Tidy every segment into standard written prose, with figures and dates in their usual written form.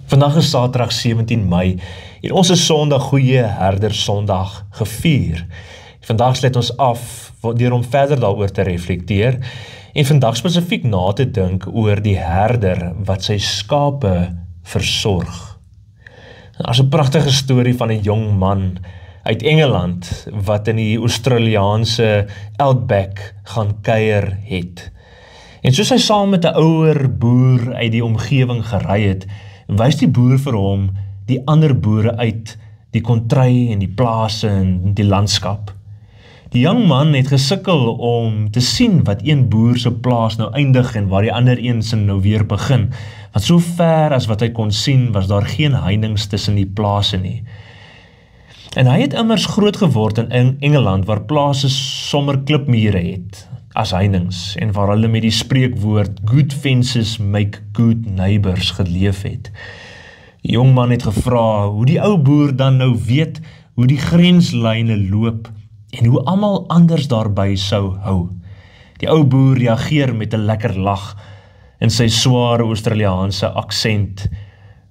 Vandag is Saterdag 17 Mei en ons is Sondag Goeie Herder Sondag gevier. Vandag sluit ons af deur om verder daaroor te reflekteer en vandag spesifiek na te dink oor die herder wat sy skape versorg. Daar's 'n pragtige storie van 'n jong man uit Engeland wat in die Australiaanse Outback gaan kuier het. En soos hy saam met 'n ouer boer uit die omgewing gery het, wys die boer vir hom die ander boere uit die kontry en die plase en die landskap. Die jong man het gesukkel om te sien wat een boer se plaas nou eindig en waar die ander een se nou weer begin. Want so ver as wat hy kon sien, was daar geen heininge tussen die plase nie. En hy het immers groot geword in Engeland waar plase sommer klipmure het as heininge en waar hulle met die spreekwoord good fences make good neighbors geleef het. Die jong man het gevra hoe die ou boer dan nou weet hoe die grenslyne loop en hoe almal anders daarby sou hou. Die ou boer reageer met 'n lekker lag in sy sware Australiaanse aksent.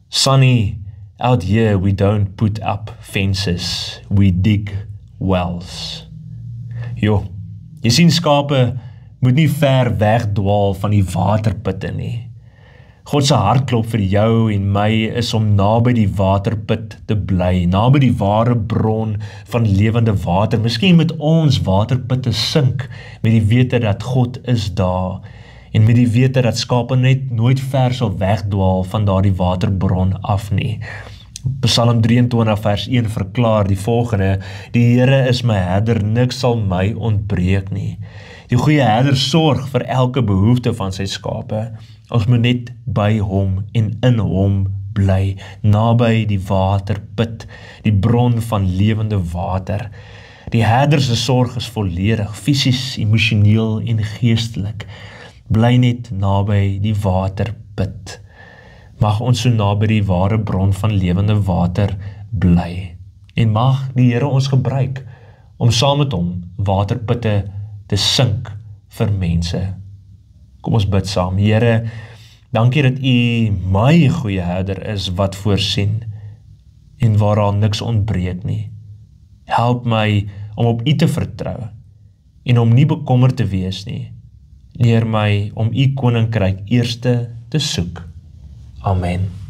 Sonny, out here we don't put up fences, we dig wells. Jo, jy sien skape moet nie ver wegdwaal van die waterputte nie. God se hartklop vir jou en my is om naby die waterput te bly, naby die ware bron van lewende water. Miskien met ons waterputte sink met die wete dat God is daar en met die wete dat skape net nooit ver sal wegdwaal van daardie waterbron af nie. Psalm 23 vers 1 verklaar die volgende: Die Here is my herder, niks sal my ontbreek nie. Die goeie herder sorg vir elke behoefte van sy skape. Ons moet net by hom en in hom bly, naby die waterput, die bron van lewende water. Die herder se sorg is volledig, fisies, emosioneel en geestelik. Bly net naby die waterput. Mag ons so naby die ware bron van lewende water bly. En mag die Here ons gebruik om saam met hom waterputte te sink vir mense. Kom ons bid saam. Here, dankie dat U my goeie herder is wat voorsien en waaraan niks ontbreek nie. Help my om op U te vertrou en om nie bekommerd te wees nie. Leer my om U koninkryk eerste te soek. Amen.